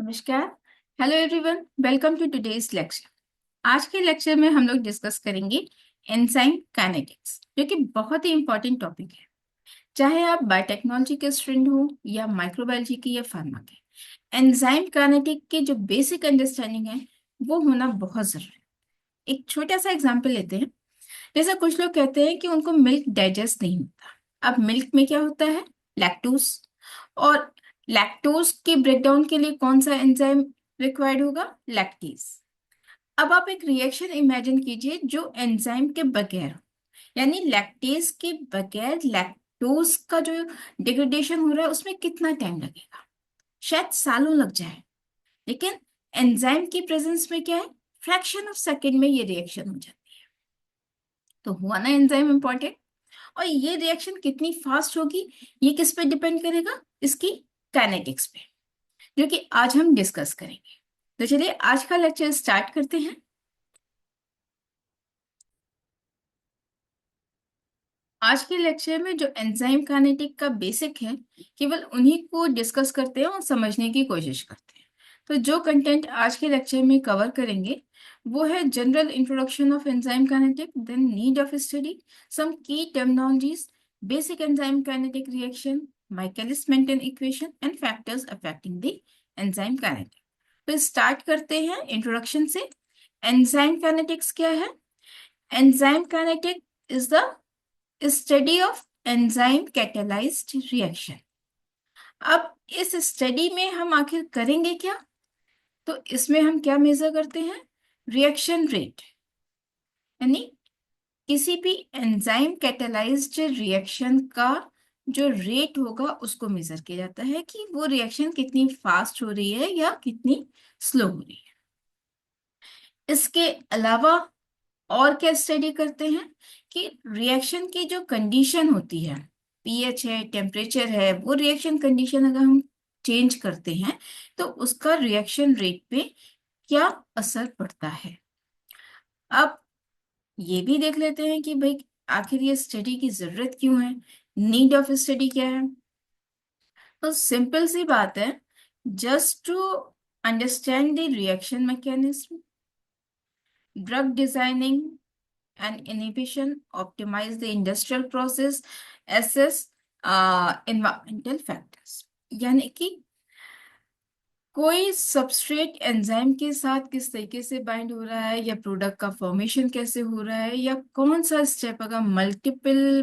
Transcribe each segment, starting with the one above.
नमस्कार। Hello everyone, welcome to today's lecture. आज के लेक्चर में हम लोग डिस्कस करेंगे एंजाइम काइनेटिक्स, जो कि बहुत ही इंपॉर्टेंट टॉपिक है। चाहे आप बायोटेक्नोलॉजी के स्टूडेंट हो या माइक्रोबायोलॉजी के या फार्मा के, एंजाइम काइनेटिक के जो बेसिक अंडरस्टैंडिंग है वो होना बहुत जरूरी है। एक छोटा सा एग्जांपल लेते हैं। जैसे कुछ लोग कहते हैं कि उनको मिल्क डाइजेस्ट नहीं होता। अब मिल्क में क्या होता है? लैक्टोज। और लैक्टोज के ब्रेकडाउन के लिए कौन सा एंजाइम रिक्वायर्ड होगा? लैक्टेज। अब आप एक रिएक्शन इमेजिन कीजिए जो एंजाइम के बगैर हो, यानी लैक्टेज के बगैर लैक्टोज का जो डिग्रेडेशन हो रहा है उसमें कितना टाइम लगेगा? शायद सालों लग जाए। लेकिन एंजाइम की प्रेजेंस में क्या है? फ्रैक्शन ऑफ सेकेंड में ये रिएक्शन हो जाती है। तो हुआ ना एंजाइम इंपॉर्टेंट। और ये रिएक्शन कितनी फास्ट होगी, ये किस पे डिपेंड करेगा? इसकी काइनेटिक्स पे, जो कि आज हम डिस्कस करेंगे। तो चलिए आज का लेक्चर स्टार्ट करते हैं। आज के लेक्चर में जो एंजाइम काइनेटिक का बेसिक है, केवल उन्हीं को डिस्कस करते हैं और समझने की कोशिश करते हैं। तो जो कंटेंट आज के लेक्चर में कवर करेंगे वो है general introduction of enzyme kinetic, then need of study, some की terminologies, basic enzyme kinetic reaction, Michaelis Menten equation and factors affecting the enzyme kinetic. तो स्टार्ट करते हैं इंट्रोडक्शन से। एंजाइम काइनेटिक्स क्या है? Enzyme kinetic is the study of enzyme catalysed reaction. अब इस study में हम आखिर करेंगे क्या? तो इसमें हम क्या मेजर करते हैं? रिएक्शन रेट, यानी किसी भी एंजाइम कैटालाइज्ड रिएक्शन का जो रेट होगा उसको मेजर किया जाता है कि वो रिएक्शन कितनी फास्ट हो रही है या कितनी स्लो हो रही है। इसके अलावा और क्या स्टडी करते हैं कि रिएक्शन की जो कंडीशन होती है, पीएच है, टेम्परेचर है, वो रिएक्शन कंडीशन अगर हम चेंज करते हैं तो उसका रिएक्शन रेट पे क्या असर पड़ता है। अब ये भी देख लेते हैं कि भाई आखिर ये स्टडी की जरूरत क्यों है, नीड ऑफ स्टडी क्या है। तो सिंपल सी बात है, just to understand the reaction mechanism, drug designing and inhibition, optimize the industrial process, assess environmental factors। यानी कि कोई सबस्ट्रेट एंजाइम के साथ किस तरीके से बाइंड हो रहा है, या प्रोडक्ट का फॉर्मेशन कैसे हो रहा है, या कौन सा स्टेप, अगर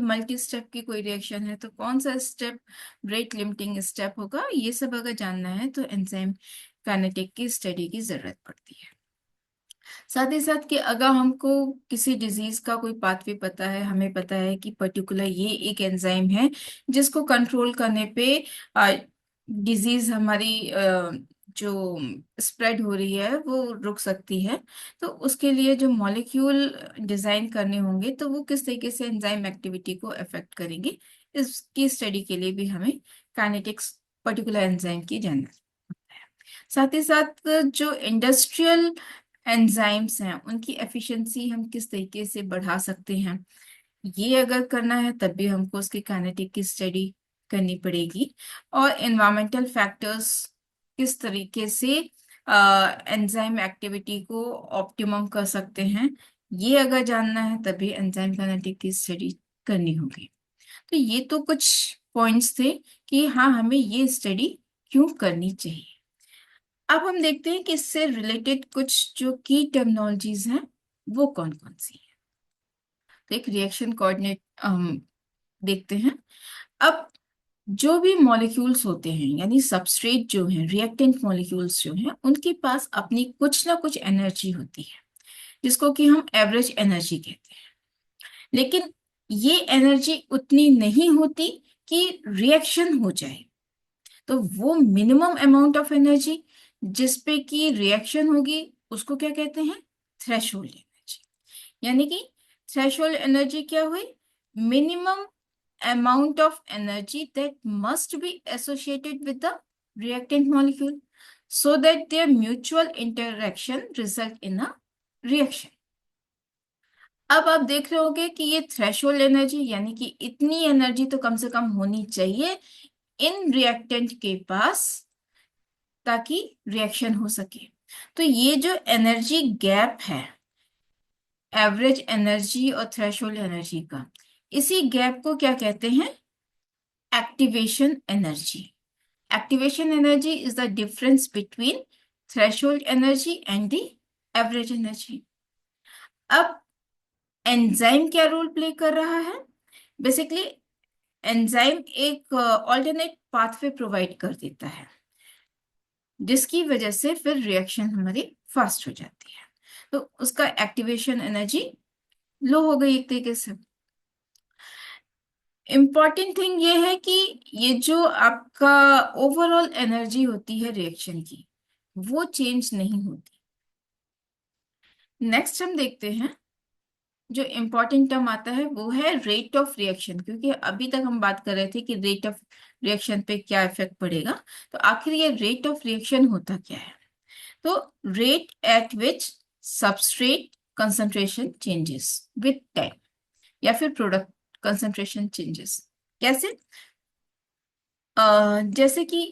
मल्टी स्टेप की कोई रिएक्शन है तो कौन सा स्टेप रेट लिमिटिंग स्टेप होगा, ये सब अगर जानना है तो एंजाइम काइनेटिक की स्टडी की जरूरत पड़ती है। साथ ही साथ कि अगर हमको किसी डिजीज का कोई पाथवे पता है, हमें पता है कि पर्टिकुलर ये एक एंजाइम है जिसको कंट्रोल करने पे डिजीज हमारी जो स्प्रेड हो रही है वो रुक सकती है। तो उसके लिए जो मॉलिक्यूल डिजाइन करने होंगे तो वो किस तरीके से एंजाइम एक्टिविटी को अफेक्ट करेंगे, इसकी स्टडी के लिए भी हमें काइनेटिक्स पर्टिकुलर एंजाइम की जानना है। साथ ही साथ जो इंडस्ट्रियल एंजाइम्स हैं उनकी एफिशिएंसी हम किस तरीके से बढ़ा सकते हैं, ये अगर करना है तब भी हमको उसकी काइनेटिक की स्टडी करनी पड़ेगी। और एनवायरमेंटल फैक्टर्स किस तरीके से एंजाइम एक्टिविटी को ऑप्टिमम कर सकते हैं, ये अगर जानना है तभी एंजाइम काइनेटिक की स्टडी करनी होगी। तो ये तो कुछ पॉइंट्स थे कि हाँ हमें ये स्टडी क्यों करनी चाहिए। अब हम देखते हैं कि इससे रिलेटेड कुछ जो की टर्मिनोलॉजीज हैं वो कौन कौन सी है। तो एक रिएक्शन कोऑर्डिनेट हम देखते हैं। अब जो भी मॉलिक्यूल्स होते हैं, यानी सबस्ट्रेट जो हैं, रिएक्टेंट मॉलिक्यूल्स जो हैं, उनके पास अपनी कुछ ना कुछ एनर्जी होती है जिसको कि हम एवरेज एनर्जी कहते हैं। लेकिन ये एनर्जी उतनी नहीं होती कि रिएक्शन हो जाए। तो वो मिनिमम अमाउंट ऑफ एनर्जी जिस पे कि रिएक्शन होगी उसको क्या कहते हैं? Threshold energy. यानी कि थ्रेशोल्ड एनर्जी क्या हुई? Minimum amount of energy that must be associated with the reactant molecule so that their mutual interaction result in a reaction। अब आप देख रहे होंगे कि ये थ्रेशोल्ड एनर्जी, यानी कि इतनी एनर्जी तो कम से कम होनी चाहिए इन रिएक्टेंट के पास, ताकि रिएक्शन हो सके। तो ये जो एनर्जी गैप है एवरेज एनर्जी और थ्रेशोल्ड एनर्जी का, इसी गैप को क्या कहते हैं? Activation energy. Activation energy is the difference between threshold energy and the average energy. अब एंजाइम क्या रोल प्ले कर रहा है? बेसिकली एंजाइम एक ऑल्टरनेट पाथवे प्रोवाइड कर देता है, जिसकी वजह से फिर रिएक्शन हमारी फास्ट हो जाती है। तो उसका एक्टिवेशन एनर्जी लो हो गई एक तरीके से। इम्पॉर्टेंट थिंग ये है कि ये जो आपका ओवरऑल एनर्जी होती है रिएक्शन की, वो चेंज नहीं होती। नेक्स्ट हम देखते हैं, जो इम्पोर्टेंट टर्म आता है वो है रेट ऑफ रिएक्शन, क्योंकि अभी तक हम बात कर रहे थे कि रेट ऑफ रिएक्शन पे क्या इफेक्ट पड़ेगा। तो आखिर ये रेट ऑफ रिएक्शन होता क्या है? तो rate at which substrate concentration changes with time, या फिर प्रोडक्ट कंसंट्रेशन चेंजेस। कैसे? जैसे कि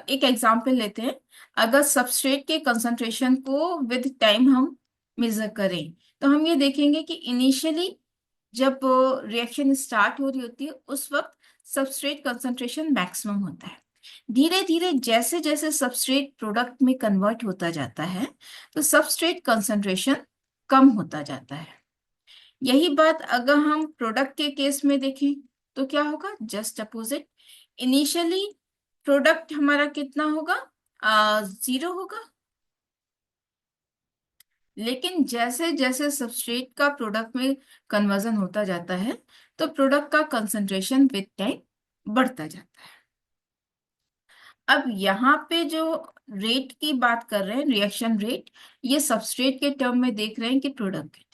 एक एग्जांपल लेते हैं। अगर सबस्ट्रेट के कंसंट्रेशन को विद टाइम हम मेजर करें, तो हम ये देखेंगे कि इनिशियली जब रिएक्शन स्टार्ट हो रही होती है उस वक्त सबस्ट्रेट कंसंट्रेशन मैक्सिमम होता है। धीरे धीरे जैसे जैसे सबस्ट्रेट प्रोडक्ट में कन्वर्ट होता जाता है, तो सबस्ट्रेट कंसंट्रेशन कम होता जाता है। यही बात अगर हम प्रोडक्ट के केस में देखें तो क्या होगा? Just opposite. इनिशियली प्रोडक्ट हमारा कितना होगा? 0 होगा। लेकिन जैसे जैसे सबस्ट्रेट का प्रोडक्ट में कन्वर्जन होता जाता है, तो प्रोडक्ट का कंसंट्रेशन विद टाइम बढ़ता जाता है। अब यहाँ पे जो रेट की बात कर रहे हैं, रिएक्शन रेट, ये सबस्ट्रेट के टर्म में देख रहे हैं कि प्रोडक्ट के?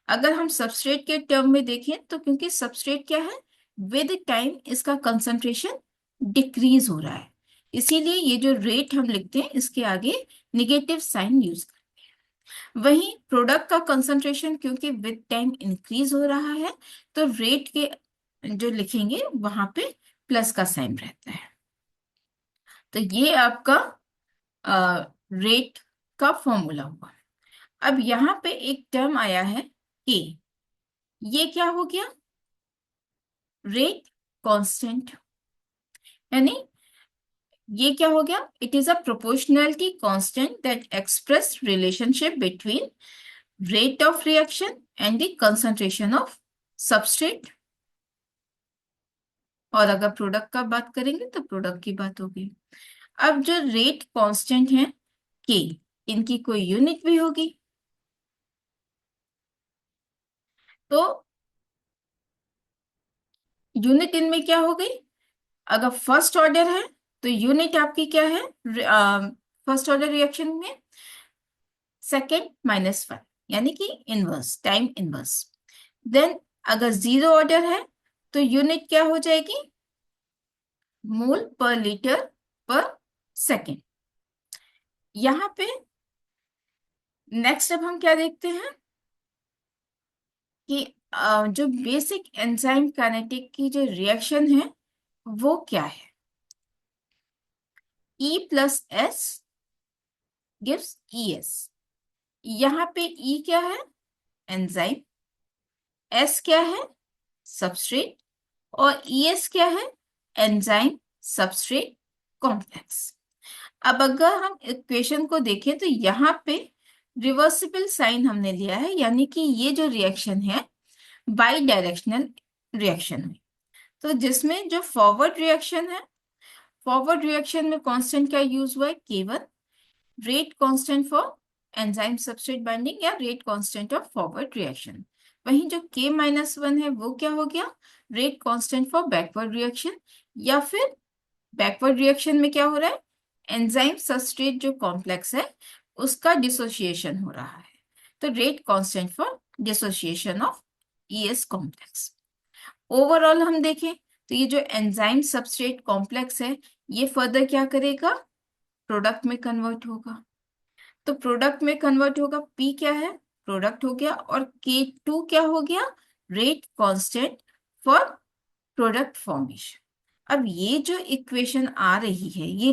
अगर हम सबस्ट्रेट के टर्म में देखें तो क्योंकि सबस्ट्रेट क्या है, विद टाइम इसका कंसंट्रेशन डिक्रीज हो रहा है, इसीलिए ये जो रेट हम लिखते हैं इसके आगे निगेटिव साइन यूज करते हैं। वहीं प्रोडक्ट का कंसंट्रेशन क्योंकि विद टाइम इंक्रीज हो रहा है, तो रेट के जो लिखेंगे वहां पे प्लस का साइन रहता है। तो ये आपका रेट का फॉर्मूला हुआ। अब यहाँ पे एक टर्म आया है के, ये क्या हो गया? Rate constant. यानी ये क्या हो गया? It is a proportionality constant that express relationship between rate of reaction and the concentration of substrate. और अगर प्रोडक्ट का बात करेंगे तो प्रोडक्ट की बात होगी। अब जो रेट कांस्टेंट है के, इनकी कोई यूनिट भी होगी। तो यूनिट इनमें क्या हो गई? अगर फर्स्ट ऑर्डर है तो यूनिट आपकी क्या है फर्स्ट ऑर्डर रिएक्शन में? सेकेंड माइनस 1, यानी कि इनवर्स, टाइम इनवर्स। देन अगर जीरो ऑर्डर है तो यूनिट क्या हो जाएगी? मोल पर लीटर पर सेकेंड। यहाँ पे नेक्स्ट अब हम क्या देखते हैं कि जो बेसिक एंजाइम काइनेटिक की जो रिएक्शन है वो क्या है? E plus S gives E S. यहाँ पे E क्या है? एंजाइम। S क्या है? सबस्ट्रेट। और ES क्या है? Enzyme substrate complex. अब अगर हम इक्वेशन को देखें तो यहाँ पे रिवर्सिबल साइन हमने लिया है, यानी कि ये जो रिएक्शन है बाई डायरेक्शनल रिएक्शन है। तो जिसमें जो फॉरवर्ड रिएक्शन है, फॉरवर्ड रिएक्शन में कांस्टेंट क्या यूज हुआ है? K1, rate constant for enzyme substrate binding, या rate constant of forward reaction. वहीं जो K-1 है वो क्या हो गया? Rate constant for backward reaction, या फिर बैकवर्ड रिएक्शन में क्या हो रहा है? एंजाइम सबस्ट्रेट जो कॉम्प्लेक्स है उसका डिसोसिएशन हो रहा है, तो rate constant for dissociation of ES complex. Overall हम देखें तो ये जो एंजाइम सबस्ट्रेट कॉम्प्लेक्स है ये फर्दर क्या करेगा? प्रोडक्ट में कन्वर्ट होगा। तो प्रोडक्ट में कन्वर्ट होगा, P क्या है? प्रोडक्ट हो गया, और K2 क्या हो गया? Rate constant for product formation. अब ये जो इक्वेशन आ रही है, ये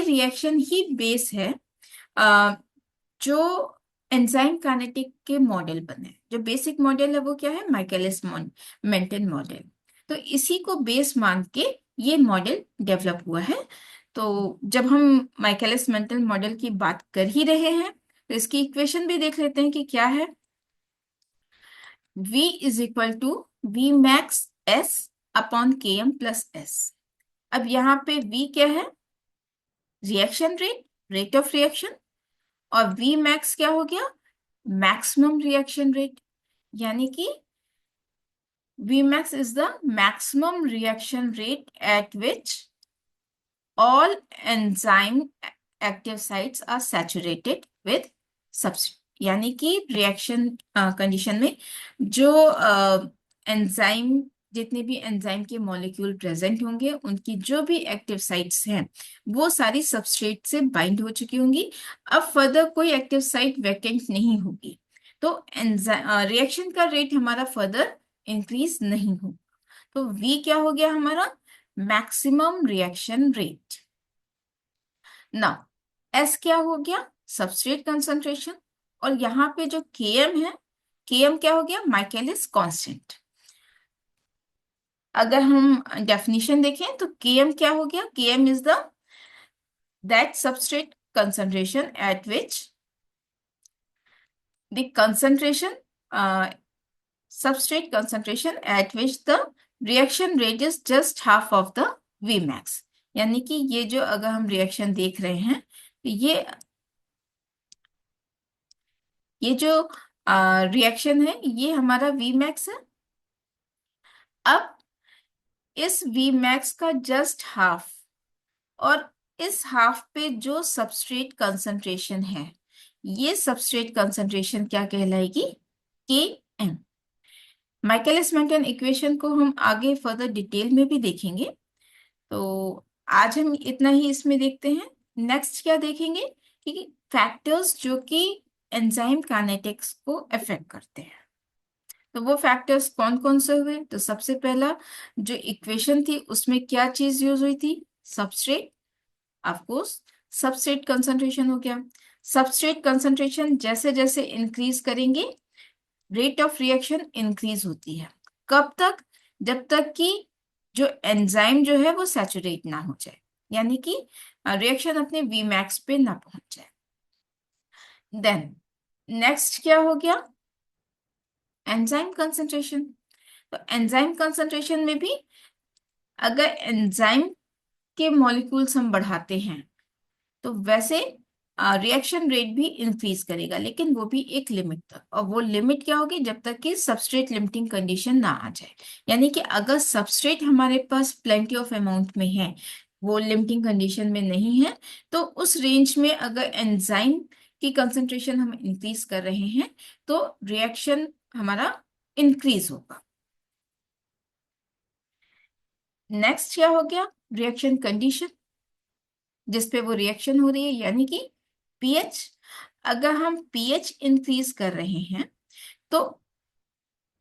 रिएक्शन ही बेस है जो एंजाइम काइनेटिक के मॉडल बने। जो बेसिक मॉडल है वो क्या है, माइकलिस मेंटन मॉडल। तो इसी को बेस मान के ये मॉडल डेवलप हुआ है। तो जब हम माइकलिस मेंटन मॉडल की बात कर ही रहे हैं तो इसकी इक्वेशन भी देख लेते हैं कि क्या है। V is equal to V max S upon K M plus S. अब यहाँ पे V क्या है, reaction rate, rate of reaction, और V मैक्स क्या हो गया, मैक्सिमम रिएक्शन रेट। यानी कि Vmax is the maximum reaction rate at which all enzyme active sites are saturated with substrate। यानी कि रिएक्शन कंडीशन में जो एंजाइम, जितने भी एंजाइम के मॉलिक्यूल प्रेजेंट होंगे उनकी जो भी एक्टिव साइट्स हैं वो सारी सबस्ट्रेट से बाइंड हो चुकी होंगी। अब फर्दर कोई एक्टिव साइट वैकेंट नहीं होगी, तो रिएक्शन का रेट हमारा फर्दर इंक्रीज नहीं हो। तो V क्या हो गया हमारा, मैक्सिमम रिएक्शन रेट। ना S क्या हो गया, सबस्ट्रेट कंसंट्रेशन। और यहाँ पे जो Km है, Km क्या हो गया, माइकलिस कांस्टेंट। अगर हम डेफिनेशन देखें तो Km क्या हो गया, Km is the that substrate concentration eight which the concentration substrate concentration at which the reaction rate is just half of the Vmax। यानी कि ये जो अगर हम रिएक्शन देख रहे हैं तो ये जो रिएक्शन है ये हमारा Vmax है। अब इस Vmax का जस्ट हाफ, और इस हाफ पे जो सबस्ट्रेट कंसंट्रेशन है, ये सबस्ट्रेट कंसंट्रेशन क्या कहलाएगी, Km। माइकलिस मेंटन इक्वेशन को हम आगे फर्दर डिटेल में भी देखेंगे, तो आज हम इतना ही इसमें देखते हैं। नेक्स्ट क्या देखेंगे कि फैक्टर्स जो कि एंजाइम काइनेटिक्स को अफेक्ट करते हैं। तो वो फैक्टर्स कौन कौन से हुए, तो सबसे पहला जो इक्वेशन थी उसमें क्या चीज यूज हुई थी, substrate. Of course substrate concentration हो गया। सबस्ट्रेट कंसंट्रेशन जैसे जैसे इंक्रीज करेंगे रेट ऑफ रिएक्शन इंक्रीज होती है। कब तक, जब तक कि जो एंजाइम जो है वो सैचुरेट ना हो जाए, यानी कि रिएक्शन अपने वी मैक्स पे ना पहुंच जाए। देन नेक्स्ट क्या हो गया, एंजाइम कंसंट्रेशन। तो एंजाइम कंसंट्रेशन में भी अगर एंजाइम के मॉलिक्यूल्स हम बढ़ाते हैं तो वैसे रिएक्शन रेट भी इंक्रीज करेगा, लेकिन वो भी एक लिमिट तक। और वो लिमिट क्या होगी, जब तक कि सबस्ट्रेट लिमिटिंग कंडीशन ना आ जाए। यानी कि अगर सबस्ट्रेट हमारे पास प्लेंटी ऑफ अमाउंट में है, वो लिमिटिंग कंडीशन में नहीं है, तो उस रेंज में अगर एंजाइम की कंसंट्रेशन हम इंक्रीज कर रहे हैं तो रिएक्शन हमारा इंक्रीज होगा। नेक्स्ट क्या हो गया, रिएक्शन कंडीशन जिसपे वो रिएक्शन हो रही है, यानी कि पीएच। अगर हम पीएच इंक्रीज कर रहे हैं तो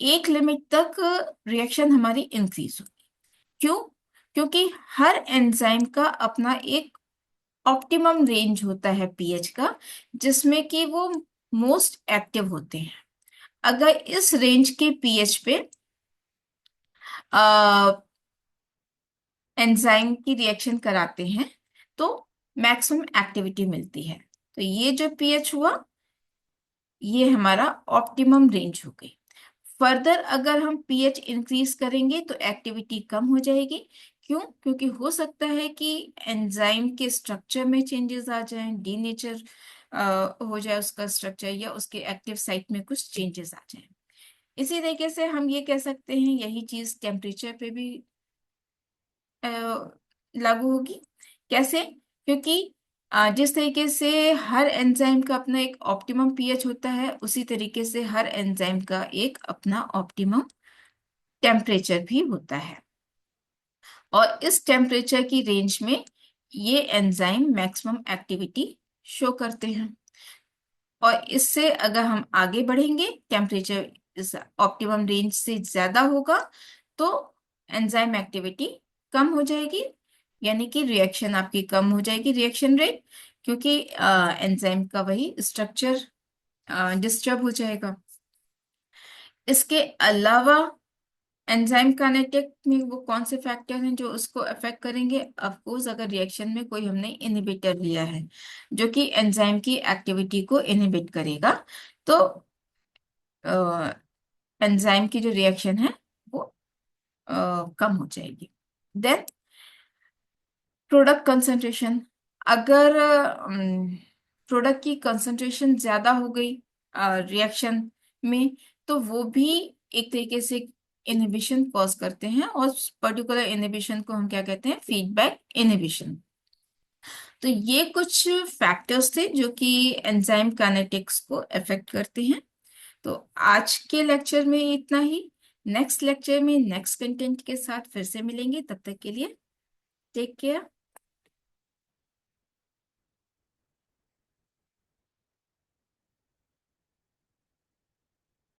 एक लिमिट तक रिएक्शन हमारी इंक्रीज होगी। क्यों, क्योंकि हर एंजाइम का अपना एक ऑप्टिमम रेंज होता है पीएच का, जिसमें कि वो मोस्ट एक्टिव होते हैं। अगर इस रेंज के पीएच पे एंजाइम की रिएक्शन कराते हैं तो मैक्सिमम एक्टिविटी मिलती है। तो ये जो पीएच हुआ ये हमारा ऑप्टिमम रेंज हो गई। फर्दर अगर हम पीएच इंक्रीज करेंगे तो एक्टिविटी कम हो जाएगी। क्यों, क्योंकि हो सकता है कि एंजाइम के स्ट्रक्चर में चेंजेस आ जाएं, डीनेचर हो जाए उसका स्ट्रक्चर, या उसके एक्टिव साइट में कुछ चेंजेस आ जाएं। इसी तरीके से हम ये कह सकते हैं यही चीज टेम्परेचर पे भी लागू होगी। कैसे, क्योंकि जिस तरीके से हर एंजाइम का अपना एक ऑप्टिमम पीएच होता है, उसी तरीके से हर एंजाइम का एक अपना ऑप्टिमम टेम्परेचर भी होता है। और इस टेम्परेचर की रेंज में ये एंजाइम मैक्सिमम एक्टिविटी शो करते हैं। और इससे अगर हम आगे बढ़ेंगे, टेम्परेचर इस ऑप्टिमम रेंज से ज्यादा होगा तो एंजाइम एक्टिविटी कम हो जाएगी, यानी कि रिएक्शन आपकी कम हो जाएगी, रिएक्शन रेट, क्योंकि एंजाइम का वही स्ट्रक्चर डिस्टर्ब हो जाएगा। इसके अलावा एंजाइम काइनेटिक में वो कौन से फैक्टर हैं जो उसको अफेक्ट करेंगे? अफकोर्स, अगर रिएक्शन में कोई हमने इनहिबिटर लिया है जो कि एंजाइम की एक्टिविटी को इनहिबिट करेगा, तो एंजाइम की जो रिएक्शन है वो कम हो जाएगी। देन प्रोडक्ट कंसंट्रेशन, अगर प्रोडक्ट की कंसंट्रेशन ज्यादा हो गई रिएक्शन में, तो वो भी एक तरीके से इनहिबिशन कॉज करते हैं, और पर्टिकुलर इनहिबिशन को हम क्या कहते हैं? Feedback inhibition. तो ये कुछ फैक्टर्स थे जो कि एंजाइम काइनेटिक्स को अफेक्ट करते हैं। तो आज के लेक्चर में इतना ही। नेक्स्ट लेक्चर में नेक्स्ट कंटेंट के साथ फिर से मिलेंगे, तब तक के लिए टेक केयर।